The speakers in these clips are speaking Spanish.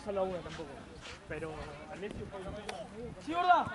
Solo a uno tampoco, pero Alessio fue una cosa. ¡Sí, gorda!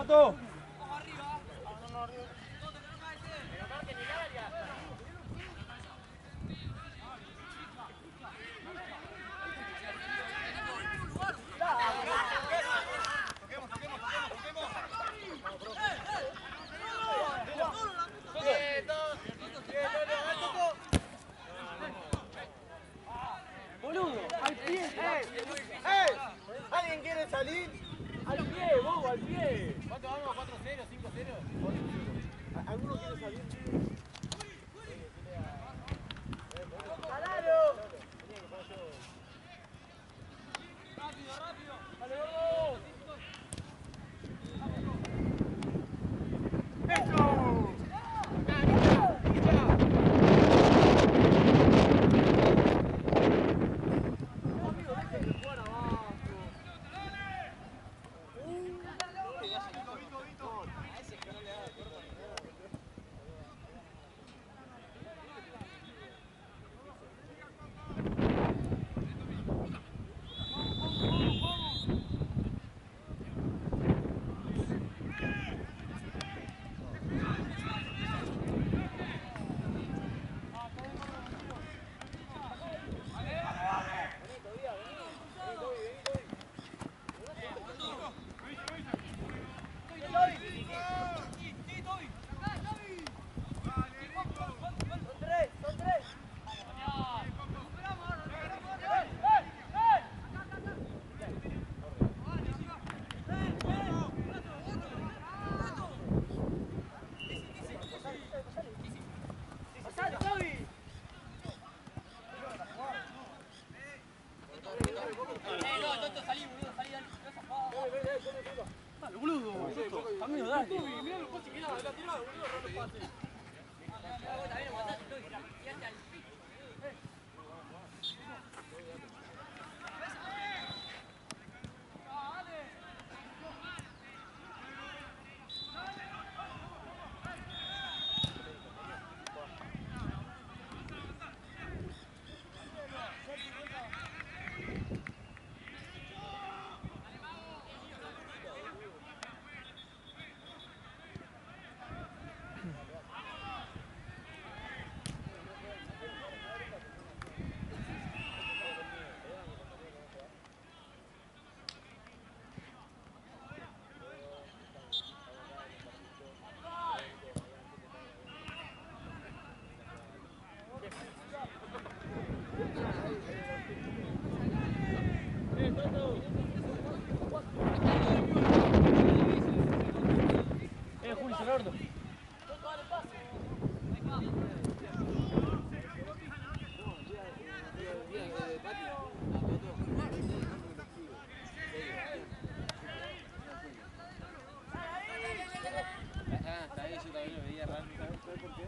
¡Otto! al pie. ¿Cuánto vamos? ¿4-0? ¿5-0? ¿Alguno quiere salir? Rápido, rápido. ¡Dale, vamos! Juli, Gerardo. Está ahí, yo también lo veía raro. ¿Sabes por qué?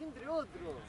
que entre otro.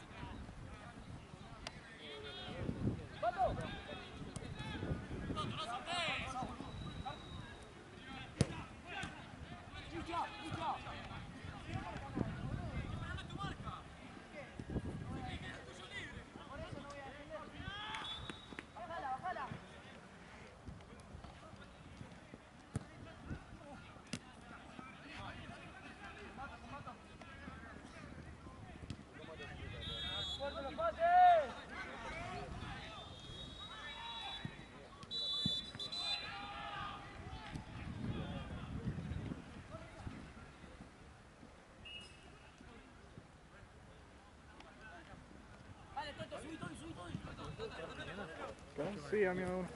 Sí, amigo.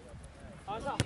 Avanza.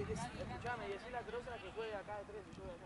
Escuchame, y decirle a Crosa que juegue acá de 3 y yo de acá.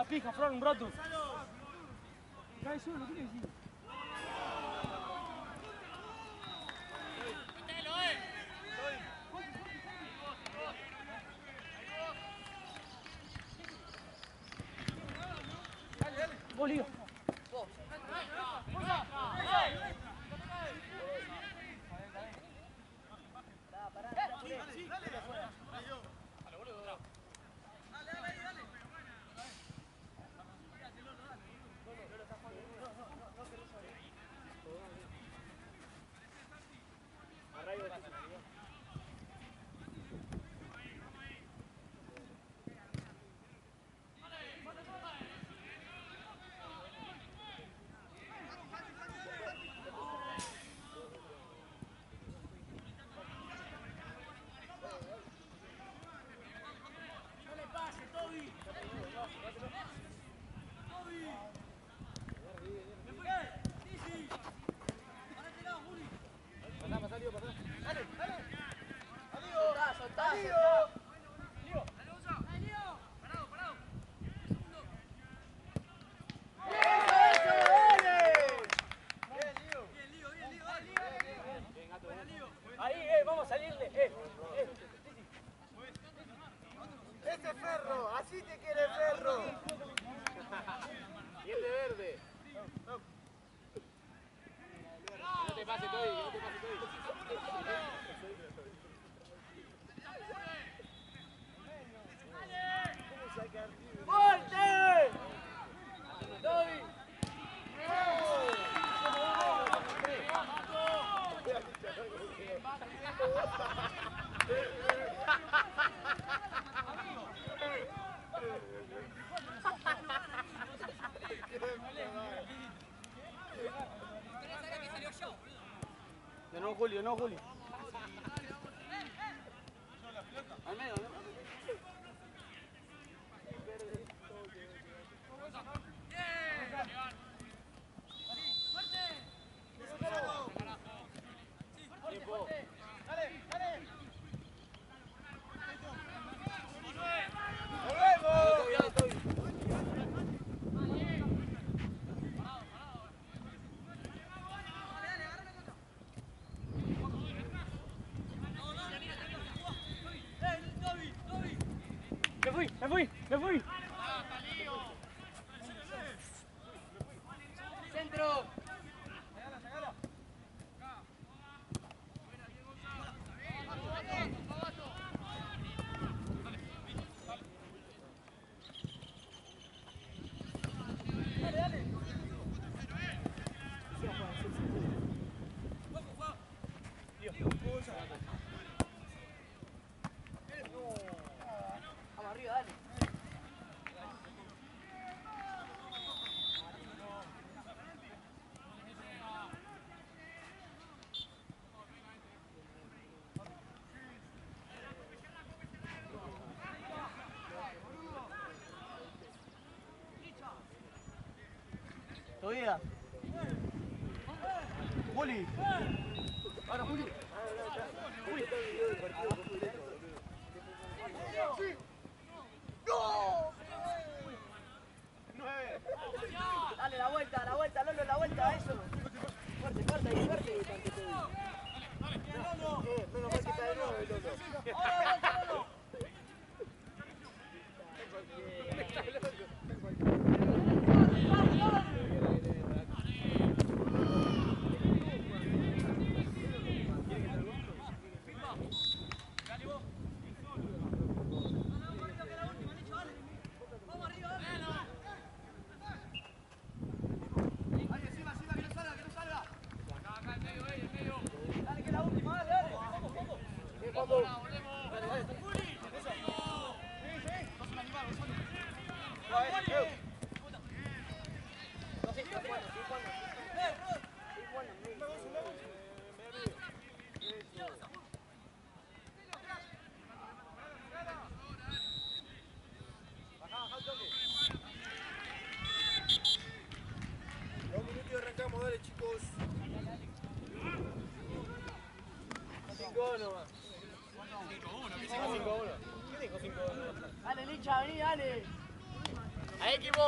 fija, Fran, un rato. Cae solo, ¿qué decís? Vos, Lío. Julio, no, Julio. Al medio, ¿no? Me fui. Centro. Vamos arriba, dale. Todavía. Juli. Ahora Juli. Juli. ¡No! 9. Dale la vuelta, Lolo, la vuelta, eso. Fuerte, fuerte, ahí, fuerte. Menos mal que está de 9, Lolo. Ahora avanza, Lolo. Dale, chicos. 5-1 nomás. 5-1. ¿Qué dijo 5-1? Dale, Licha, vení, dale. Ahí, equipo.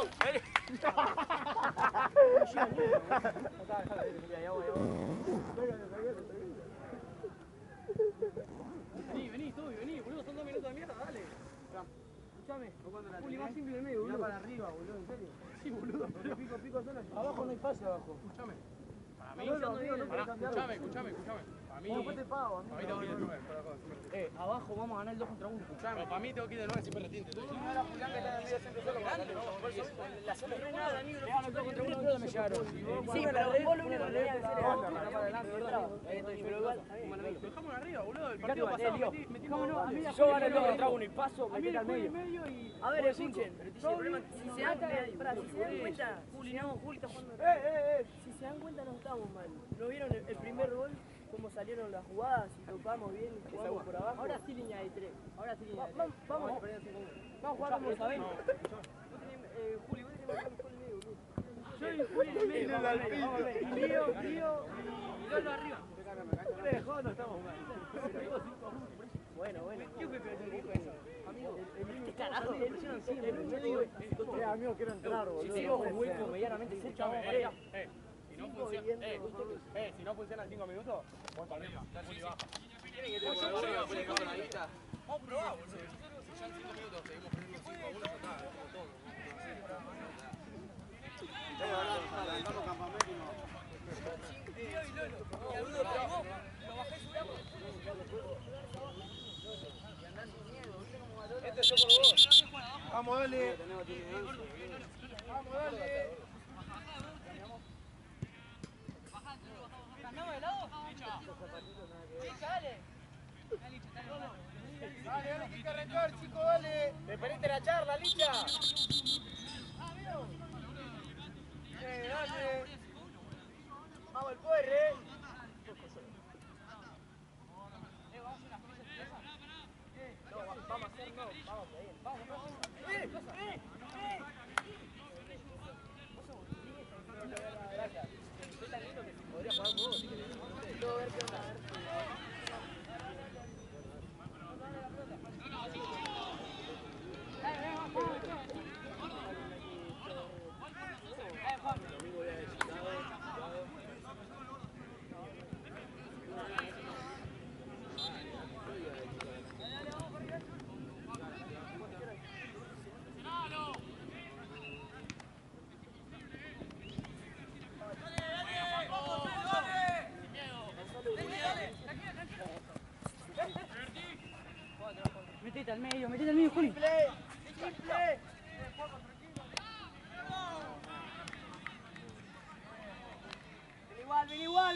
Vení, boludo, son 2 minutos de mierda, dale. Escuchame, Juli, más simple en medio, boludo. Para arriba, boludo, en serio. Sí, boludo. Pico, zona. Abajo no hay pase, abajo. Escuchame. Para mí, escuchame. Para mí, después te pago, a mí tengo que ir de 9. Abajo vamos a ganar el 2 contra 1. Escuchame. Para mí tengo que ir de 9 siempre retiente. Ahora Julián que está en el medio siempre solo. La zona no es nada, Danilo. Le gano el 2 contra 1, ¿dónde me llegaron? Sí, pero vos lo único que tenías que hacer es para adelante, ¿verdad? Pero igual, dejamos arriba, boludo. El partido pasado metimos. Yo gano el 2 contra 1 y paso, metete al medio. A ver, escuchen. Si se dan cuenta, Juli está jugando. Si se dan cuenta, no estamos mal. ¿No vieron el primer gol? Cómo salieron las jugadas y tocamos bien y jugamos por abajo. Ahora sí línea de 3. Vamos a jugar como sabemos. Juli, vos tenés que marcar mejor el medio, boludo. Yo y Juli en el medio. Vamos a ver. Y Lío y Lolo arriba. No estamos mal. Bueno. ¿Qué fue peor que dijo eso? Amigo, ¿qué carajo? Presionan siempre. El medio amigo, quiero entrar, boludo. Si sigo con hueco medianamente, escuchame. Si no funciona en 5 minutos, voy para arriba. Juli baja. ¿Quieren que te ponga una guita? Vamos a probar, boludo. Si ya en 5 minutos seguimos perdiendo 5 a 1, ya está. Arrancamos campamento y no. Este es yo por vos. Vamos, dale. Vamos, dale. Dale, que hay que arrancar, chicos, dale. ¿Me perdiste la charla, Licha? Dale. Vamos, el puerre. Vamos a hacer, no. Vamos, bien. Vamos. Gracias. Estoy tan lindo que podría jugar juego si querés. Todo ver qué onda. Metete al medio, Juli. Simple. Ven igual.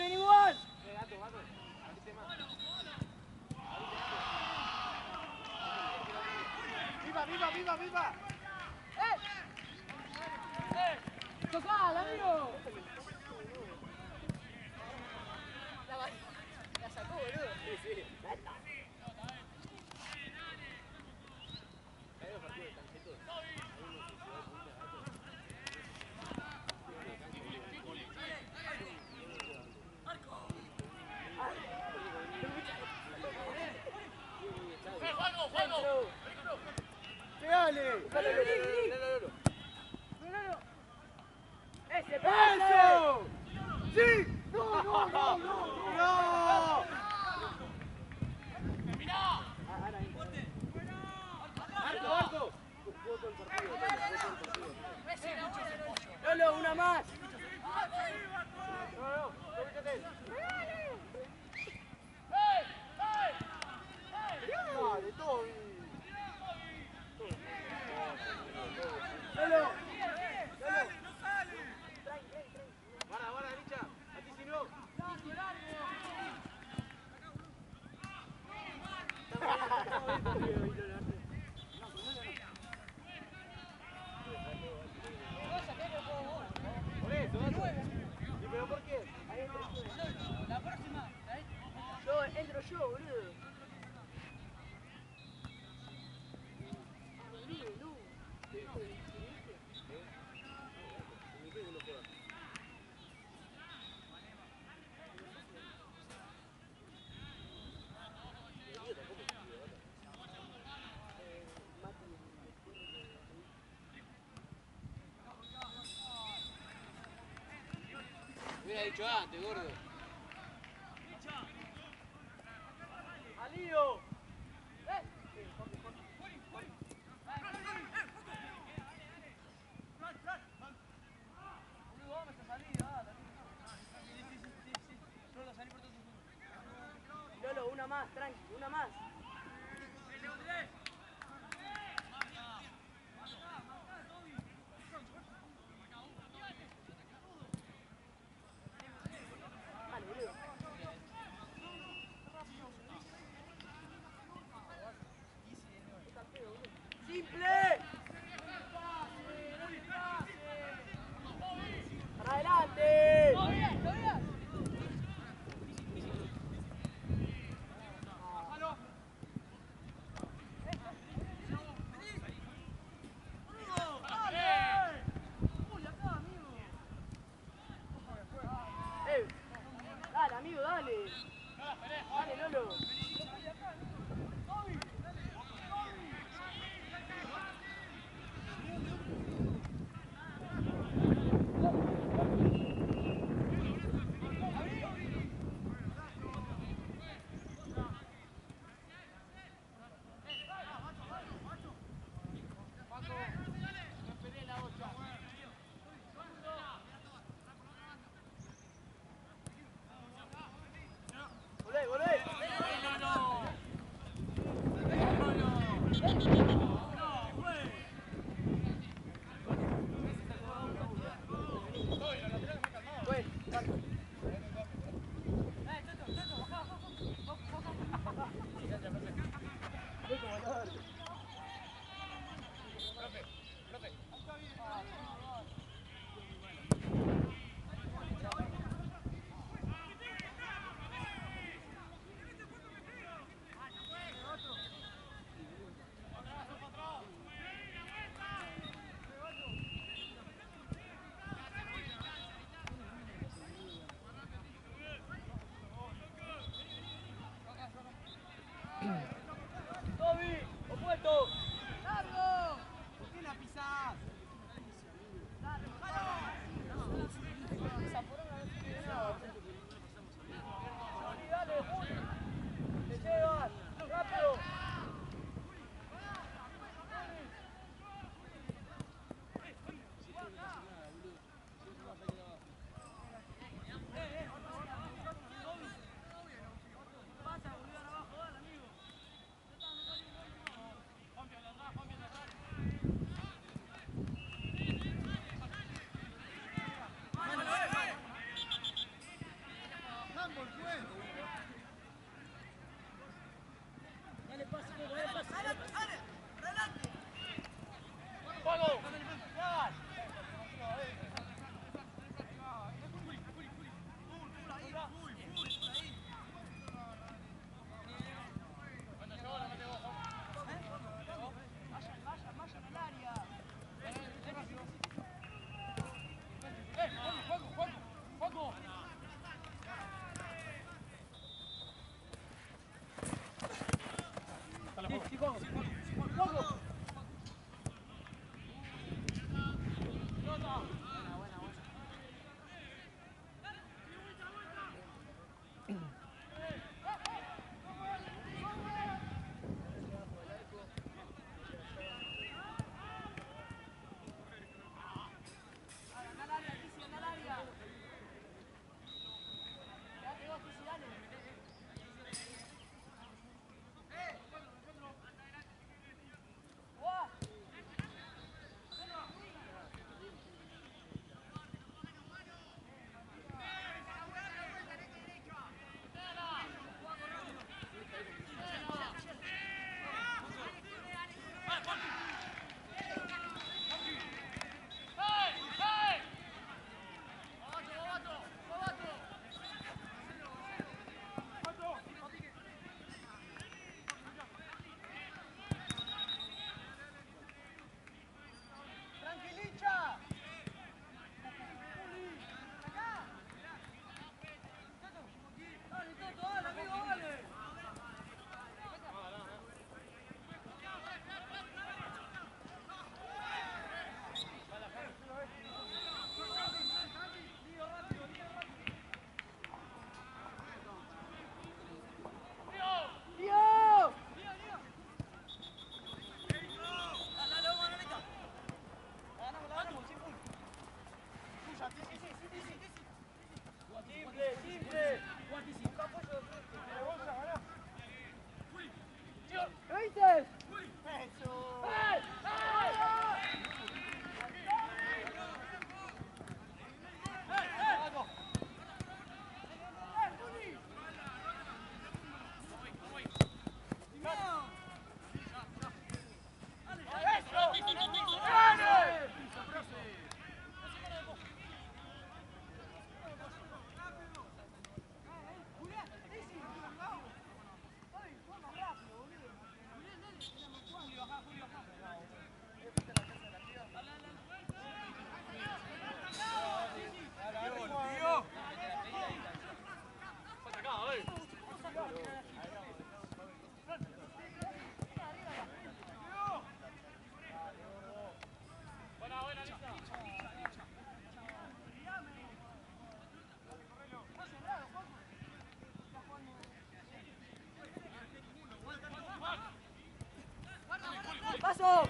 ¡Viva! ¡Tocala, amigo! La sacó, boludo. Sí. ¡Dale! ¡Ese pase! ¡Sí! ¡No! ¡Arco! Lolo, una más. No, fíjate. Dale, todo bien. Lolo. Guarda, derecha. A ti si no. Por eso. ¿Y pero por qué? La próxima. Entro yo, boludo. había dicho antes, gordo. ¡Alío! Lolo, una más, tranqui, una más. Vale, boludo. ¡Simple! ¡Para adelante! ¡Todo bien, todo bien! Dale, amigo, dale. Dale, Lolo. Volvé, volvé. Fue, tanto. Toby, opuesto. ¡Largo! ¿Por qué la pisás? Juli, dale, Juli. Te llevas. Rápido. ¡Paso!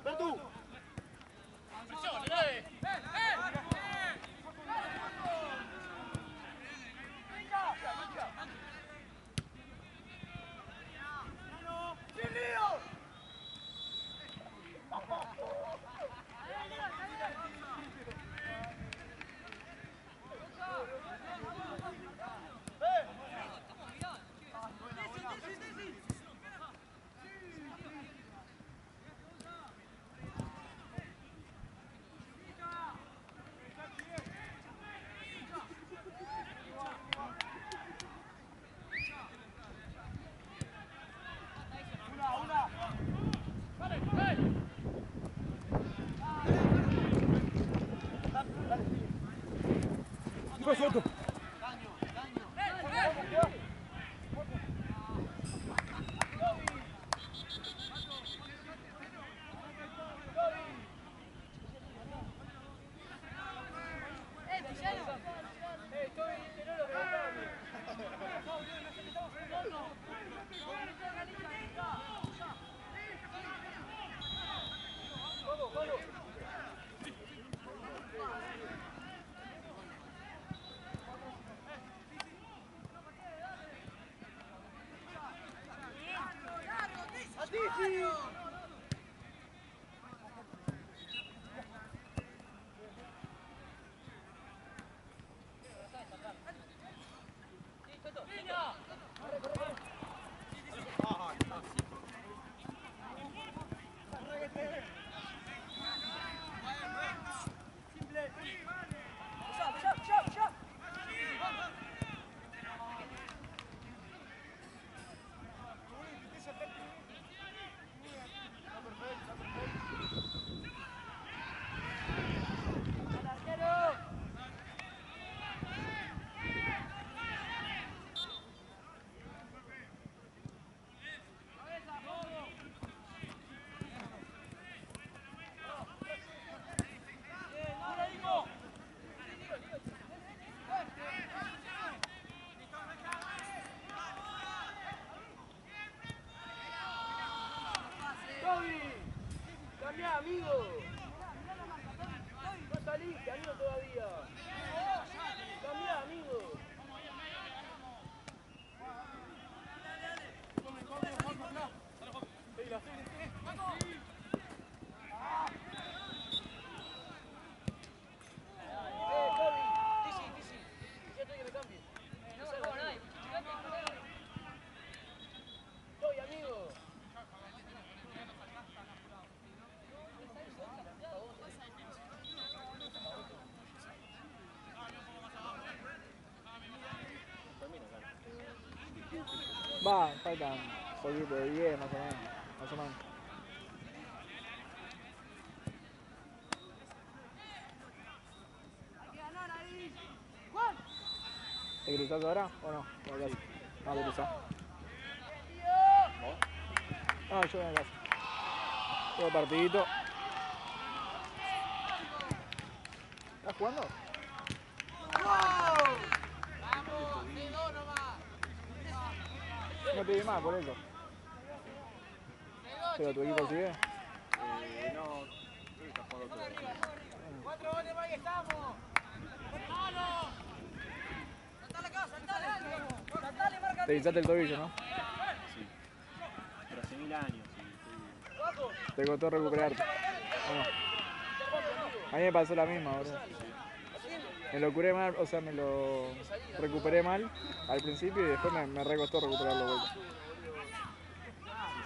¡Bertu! Suelto. amigo. No saliste, amigo, todavía. Cambiá, amigo. Va, faltan un poquito de 10 más o menos. Más o menos. ¿Te cruzás ahora o no? No, te cruzás. No, yo voy a casa. Todo partidito. ¿Estás jugando? No te vi más por eso. ¿Pero tu equipo sigue? No, jugando todo. 4 goles más y estamos. Te guisaste el tobillo, ¿no? Sí. Pero hace 1000 años. Sí. Te costó recuperarte. Bueno, a mí me pasó la misma, bro. Me lo curé mal, o sea, me lo recuperé mal al principio y después me recostó recuperarlo de vuelta. Sí,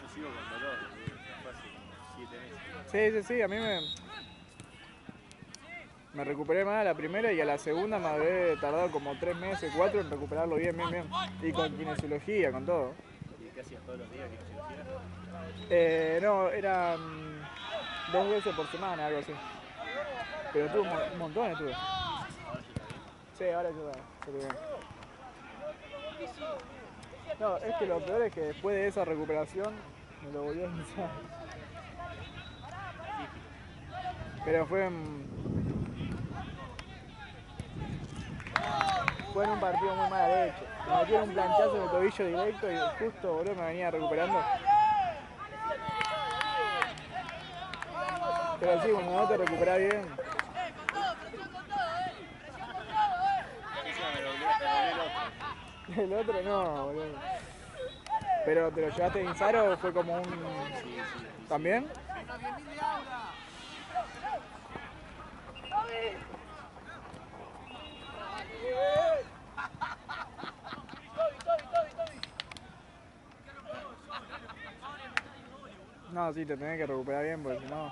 yo sigo con dolor. Fue hace como 7 meses. Sí, a mí me recuperé mal a la primera y a la segunda me habré tardado como 3 meses, 4 en recuperarlo bien. Y con kinesiología, con todo. ¿Y qué hacías todos los días? ¿Qué No, eran 2 veces por semana, algo así. Pero tuve un montón, estuve. Sí, ahora yo estoy bien. No, es que lo peor es que después de esa recuperación me lo volví a empezar. Pero fue en un partido muy mala leche. Me metieron un planchazo en el tobillo directo y justo, boludo, me venía recuperando. Pero sí, cuando no te recuperás bien. El otro no, boludo. Pero ¿te lo llevaste a Insar o fue como un... ¿También? No, sí, te tenés que recuperar bien porque si no...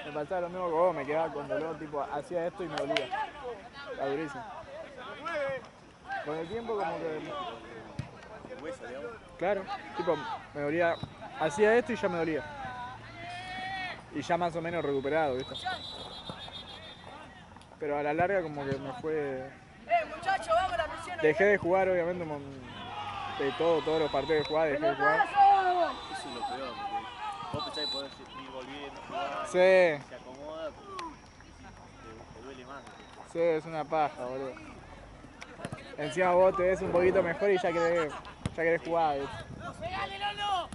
Me pasaba lo mismo que vos, me quedaba con dolor, tipo, hacía esto y me dolía. Está durísimo. Con el tiempo como que... El hueso, digamos. Claro, tipo, me dolía, hacía esto y ya me dolía. Y ya más o menos recuperado, ¿viste? Pero a la larga como que me fue... muchachos, vamos a la presión. Dejé de jugar, obviamente, de todos los partidos que jugaba, dejé de jugar. Eso es lo peor, porque vos pensás que podés ir volviendo a jugar, Sí. se acomoda, pero te duele más. Sí, es una paja, boludo. Encima vos te ves un poquito mejor y ya querés jugar, ¿viste? ¡Pegale, Lolo!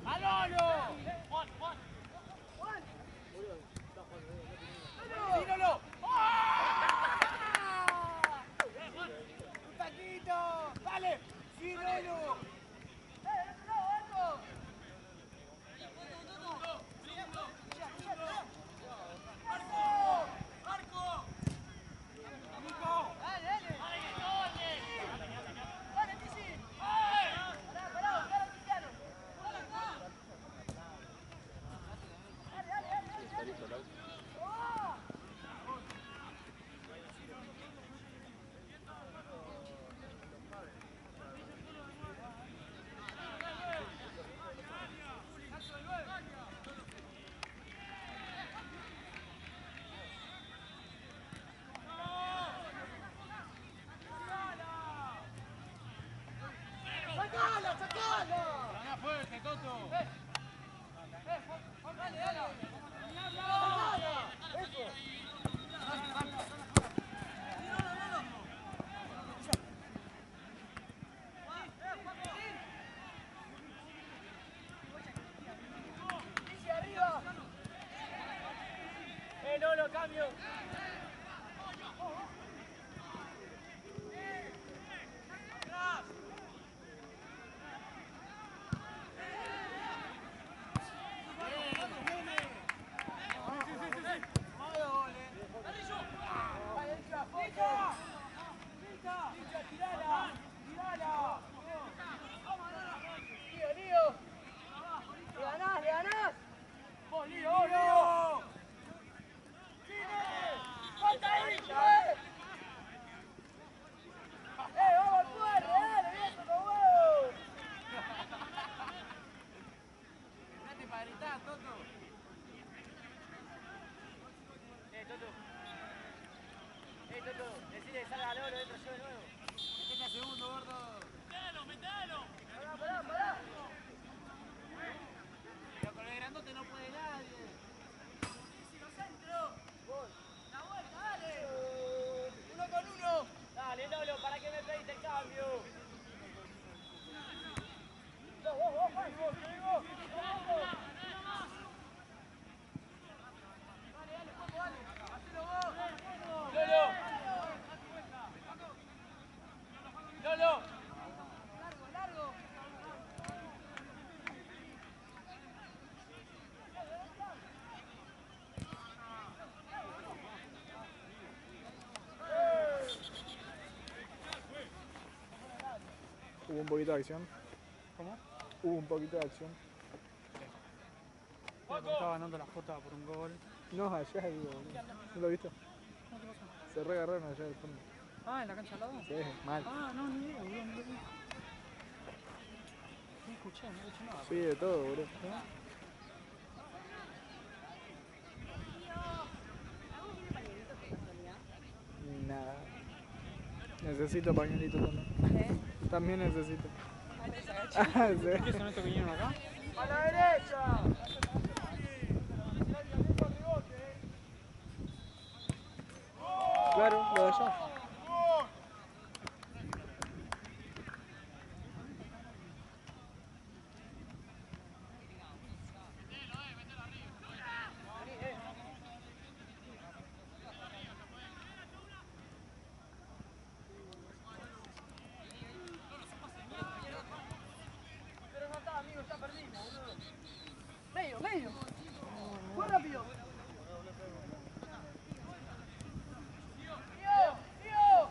¡A Lolo! ¡Tíralo! ¡Un taquito! ¡Dale! ¡Sí, Lolo! Lolo, cambio. ¡Le ganás! ¡Vos, Lío! ¡Lío! Decile, salga al oro, entro yo de nuevo. Metete a segundo, gordo. Pará. Pero con el grandote no puede nadie. Uno con uno. Dale, Lolo, ¿para qué me pediste el cambio? Vos, que digo. Lolo. Largo. Hubo un poquito de acción. ¿Cómo? Hubo un poquito de acción. Estaba ganando la Jota por un gol. No, allá digo, boludo. ¿No lo viste? Se reagarraron allá del fondo. Ah, ¿en la cancha al lado? Sí, mal. Ah, no, ni idea, boludo, no lo vi. No escuché nada. Sí, de todo, boludo. Nada. Necesito pañuelito también. También necesito. Ah, sí. ¿Qué son estos que vinieron acá? A la derecha. Claro, lo de allá. Pero no está, amigo, está perdido, boludo. Medio. Muy rápido. Tío.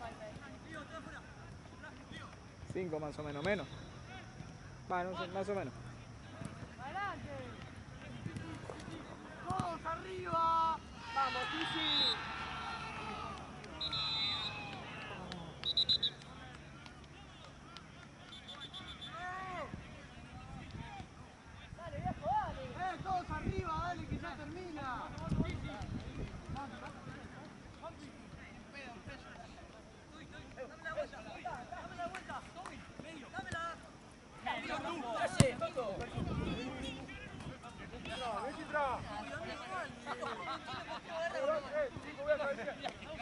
5 más o menos, menos. Bueno, no sé, más o menos. Adelante. Todos arriba. Vamos, Tizi. Dale, viejo, dale. Todos arriba, dale, que ya termina.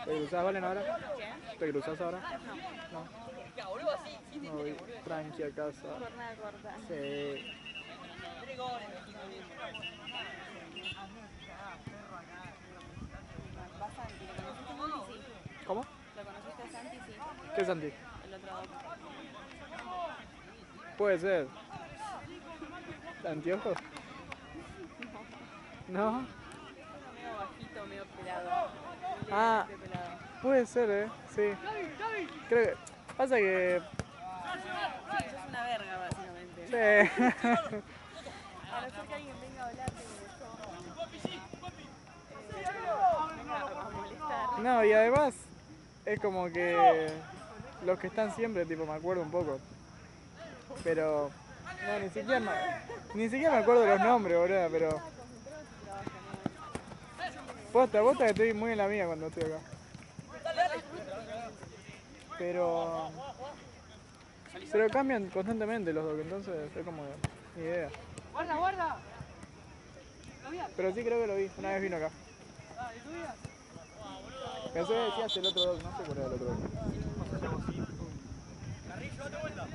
¿Te cruzás, Valen, ahora? ¿Te cruzás ahora? No. Voy tranqui a casa. Jornada corta. Sí. Va Santi, ¿lo conociste a Santi? Sí. ¿Cómo? ¿Lo conociste a Santi? Sí. ¿Qué es Santi? El otro doctor. Puede ser. ¿Anteojos? ¿No? Uno medio bajito, medio pelado. Ah. Levemente pelado. Puede ser, sí. Creo que... Pasa que... Sí, sos una verga, básicamente. Sí. A no ser que alguien venga a hablarte de eso. Venga a molestar. No, y además es como que los que están siempre, tipo, me acuerdo un poco. Pero no, ni siquiera me acuerdo de los nombres, boludo, pero posta que estoy muy en la mía cuando estoy acá. Pero cambian constantemente los dos, entonces es como ni idea. Guarda. Pero sí creo que lo vi, una vez vino acá. Pensé que decías el otro dog, no sé cuál era el otro dog. Carrillo, date vuelta.